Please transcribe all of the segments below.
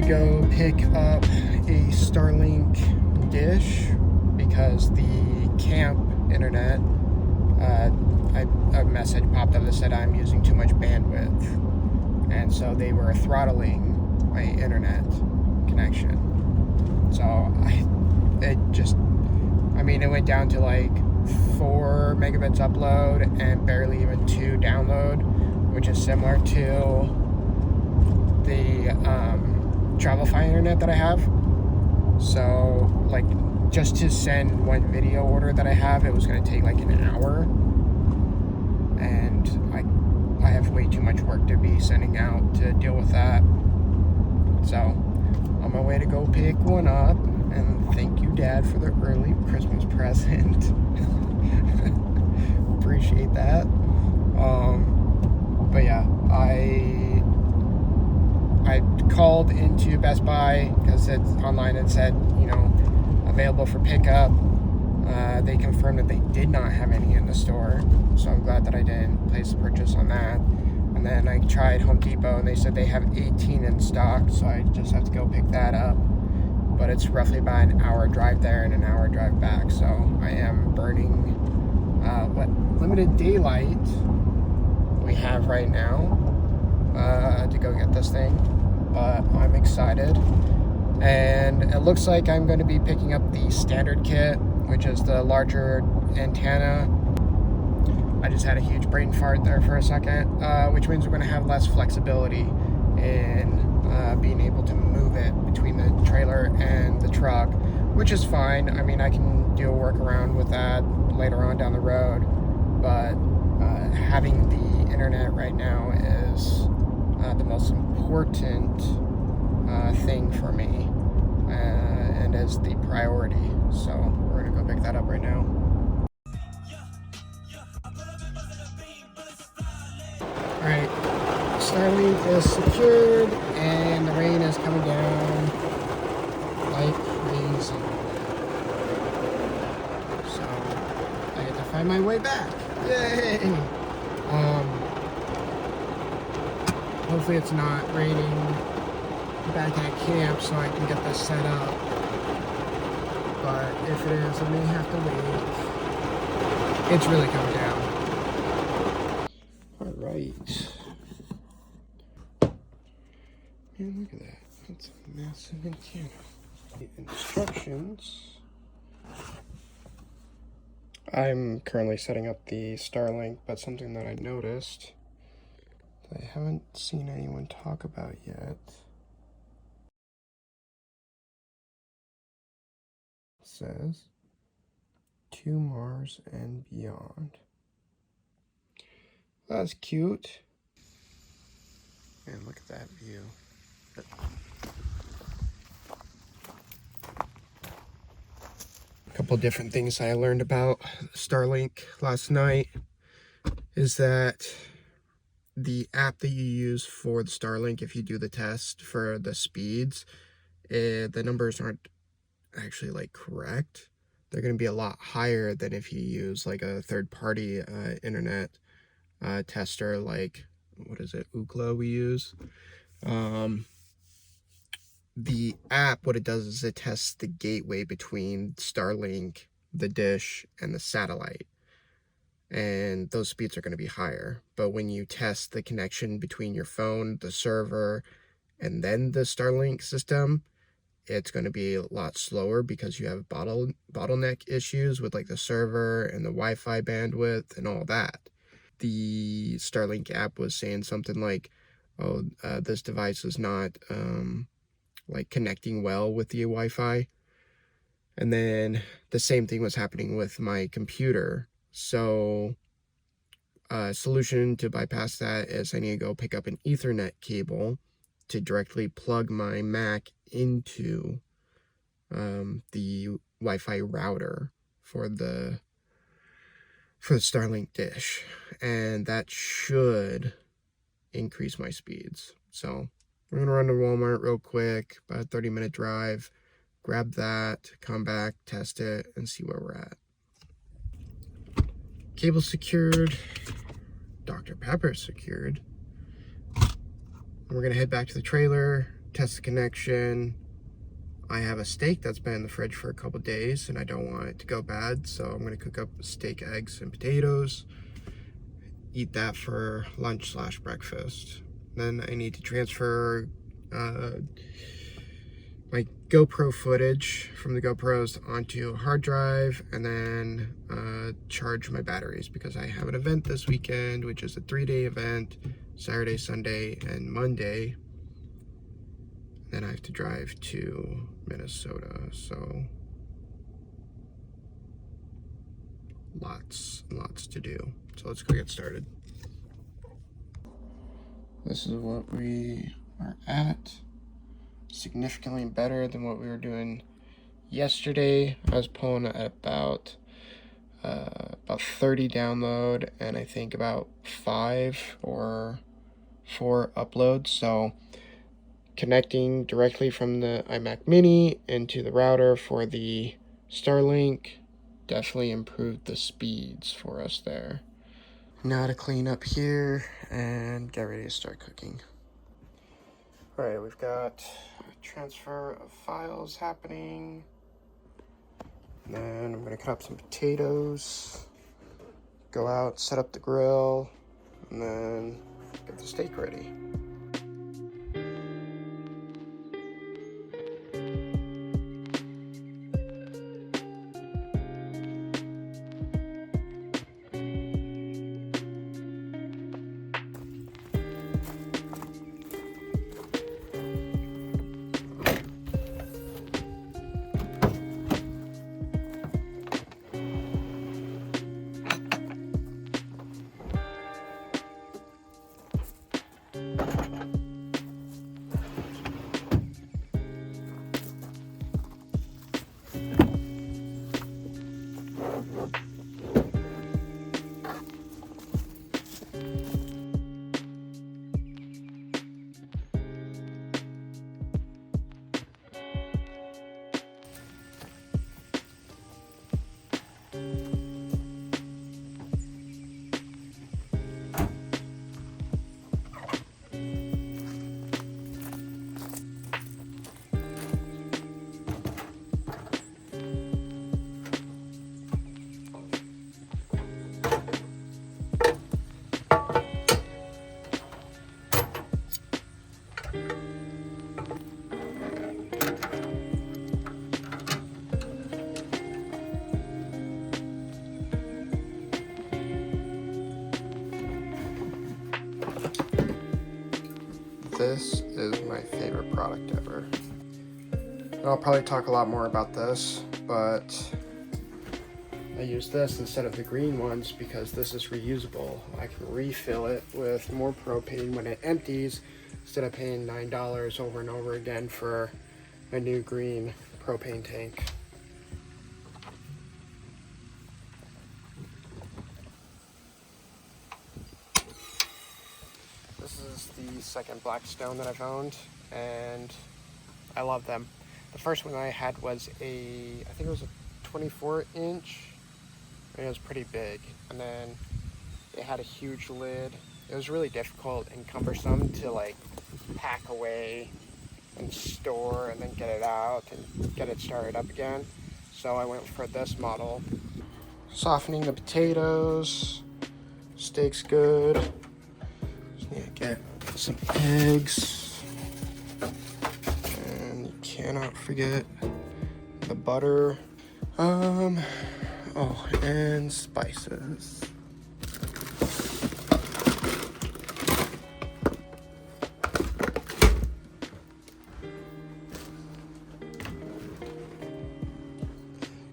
to go pick up a Starlink dish because the camp internet, a message popped up that said I'm using too much bandwidth, and so they were throttling my internet connection. So it went down to like 4 megabits upload and barely even 2 download, which is similar to the Travelify internet that I have. So like just to send one video order that I have, it was going to take like an hour, and I have way too much work to be sending out to deal with that. So on my way to go pick one up, and thank you, Dad, for the early Christmas present. Appreciate that. But yeah, I called into Best Buy because it's online and said, available for pickup. They confirmed that they did not have any in the store, so I'm glad that I didn't place the purchase on that. And then I tried Home Depot and they said they have 18 in stock, so I just have to go pick that up. But it's roughly about an hour drive there and an hour drive back, so I am burning what limited daylight we have right now to go get this thing. But I'm excited, and it looks like I'm going to be picking up the standard kit, which is the larger antenna. I just had a huge brain fart there for a second, which means we're going to have less flexibility in being able to move it between the trailer and the truck, which is fine. I mean, I can do a workaround with that later on down the road, but having the internet right now is the most important thing for me, and is the priority. So we're gonna go pick that up right now. Alright, Starlink is secured and the rain is coming down like crazy. So I get to find my way back. Yay! Hopefully it's not raining back at camp so I can get this set up. But if it is, I may have to wait. It's really coming down. Alright. Man, look at that. That's a massive antenna. The instructions. I'm currently setting up the Starlink, but something that I noticed that I haven't seen anyone talk about yet. It says, to Mars and beyond. That's cute. Man, look at that view. A couple different things I learned about Starlink last night is that the app that you use for the Starlink, if you do the test for the speeds, the numbers aren't actually like correct. They're going to be a lot higher than if you use like a third-party internet tester, like what is it, Ookla we use. The app, what it does is it tests the gateway between Starlink, the dish, and the satellite, and those speeds are going to be higher. But when you test the connection between your phone, the server, and then the Starlink system, it's going to be a lot slower because you have bottleneck issues with like the server and the Wi-Fi bandwidth and all that. The Starlink app was saying something like, oh, this device is not like connecting well with the Wi-Fi. And then the same thing was happening with my computer. So a solution to bypass that is I need to go pick up an Ethernet cable to directly plug my Mac into the Wi-Fi router for the Starlink dish, and that should increase my speeds. So we're gonna run to Walmart real quick, about a 30-minute drive, grab that, come back, test it, and see where we're at. Cable secured, Dr. Pepper secured. We're gonna head back to the trailer, test the connection. I have a steak that's been in the fridge for a couple days and I don't want it to go bad, so I'm gonna cook up steak, eggs, and potatoes, eat that for lunch / breakfast. Then I need to transfer my GoPro footage from the GoPros onto a hard drive, and then charge my batteries because I have an event this weekend, which is a 3-day event, Saturday, Sunday, and Monday. Then I have to drive to Minnesota, so lots and lots to do. So let's go get started. This is what we are at. Significantly better than what we were doing yesterday. I was pulling at about 30 download and I think about 5 or 4 uploads. So connecting directly from the iMac Mini into the router for the Starlink definitely improved the speeds for us there. Now to clean up here and get ready to start cooking. All right, we've got a transfer of files happening. And then I'm gonna cut up some potatoes, go out, set up the grill, and then get the steak ready. This is my favorite product ever. And I'll probably talk a lot more about this, but I use this instead of the green ones because this is reusable. I can refill it with more propane when it empties instead of paying $9 over and over again for a new green propane tank. This is the second Blackstone that I've owned, and I love them. The first one I had was I think it was a 24-inch. It was pretty big, and then it had a huge lid. It was really difficult and cumbersome to like pack away and store and then get it out and get it started up again. So I went for this model. Softening the potatoes. Steak's good. Just need to get some eggs. And you cannot forget the butter. Oh, and spices.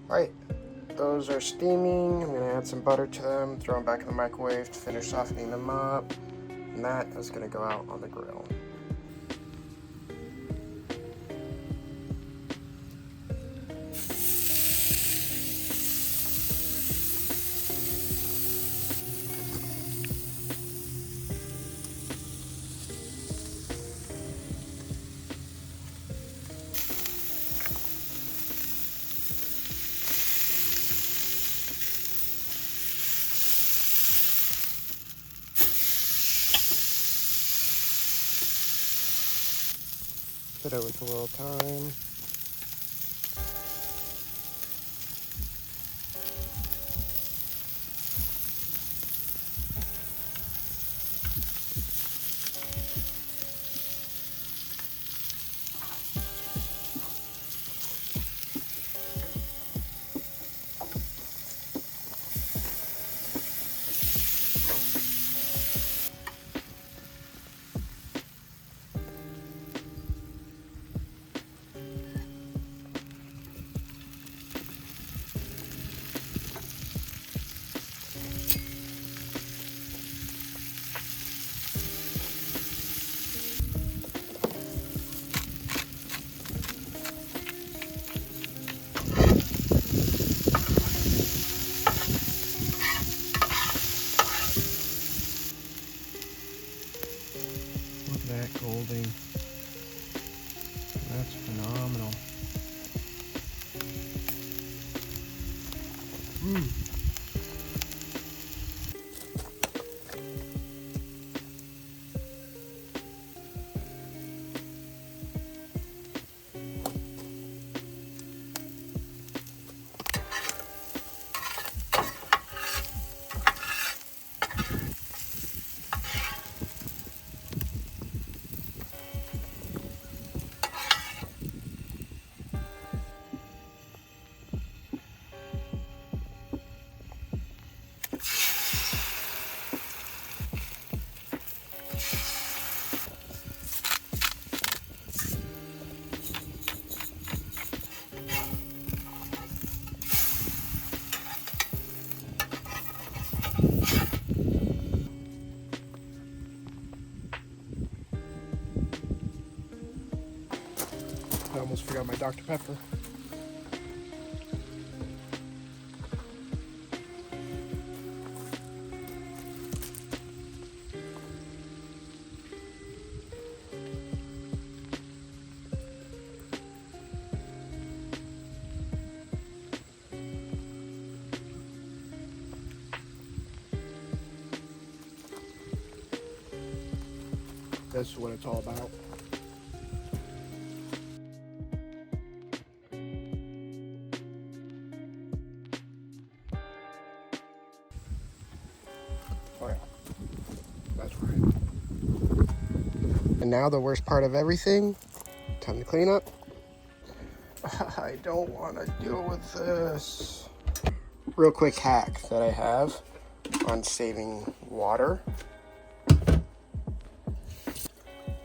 Alright, those are steaming. I'm gonna add some butter to them, throw them back in the microwave to finish softening them up. And that is gonna go out on the grill. Spit it with a little time. Look at that golding. That's phenomenal. I almost forgot my Dr. Pepper. This is what it's all about. Oh yeah, that's right. And now the worst part of everything, time to clean up. I don't want to deal with this. Real quick hack that I have on saving water.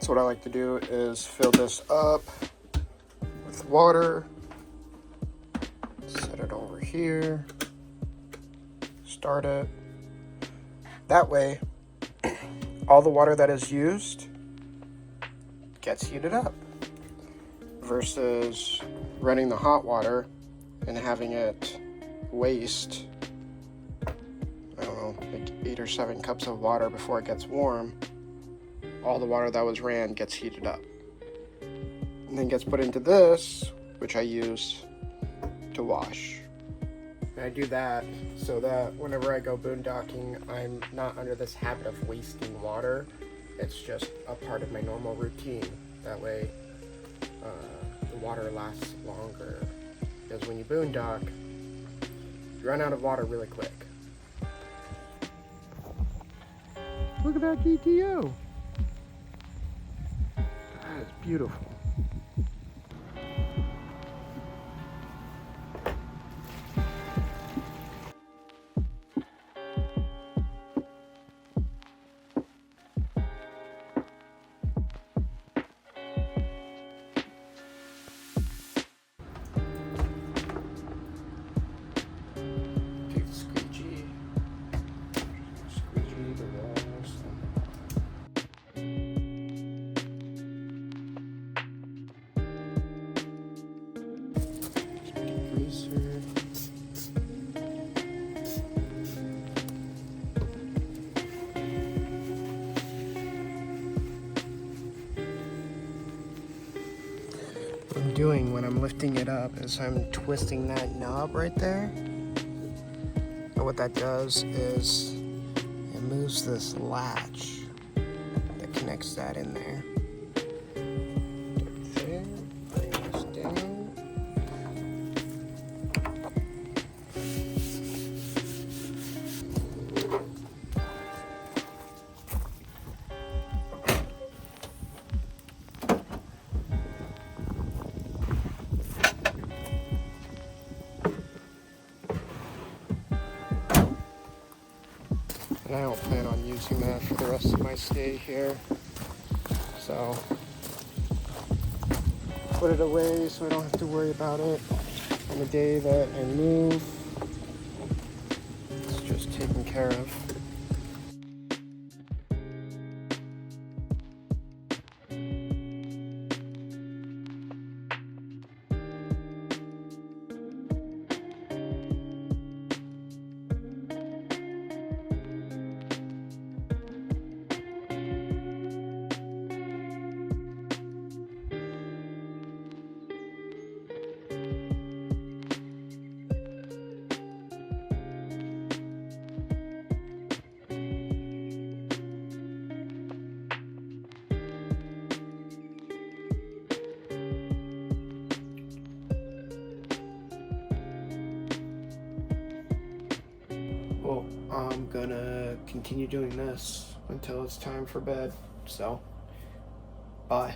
So what I like to do is fill this up with water, set it over here, start it. That way, all the water that is used gets heated up versus running the hot water and having it waste, I don't know, like 8 or 7 cups of water before it gets warm. All the water that was ran gets heated up and then gets put into this, which I use to wash. And I do that so that whenever I go boondocking, I'm not under this habit of wasting water. It's just a part of my normal routine. That way the water lasts longer, because when you boondock, you run out of water really quick. Look at that GTO. That's beautiful. Take the squeegee the walls. What I'm doing when I'm lifting it up is I'm twisting that knob right there. And what that does is it moves this latch that connects that in there. There. and I don't plan on using that for the rest of my stay here. So put it away so I don't have to worry about it on the day that I move. It's just taken care of. Well, I'm gonna continue doing this until it's time for bed, so bye.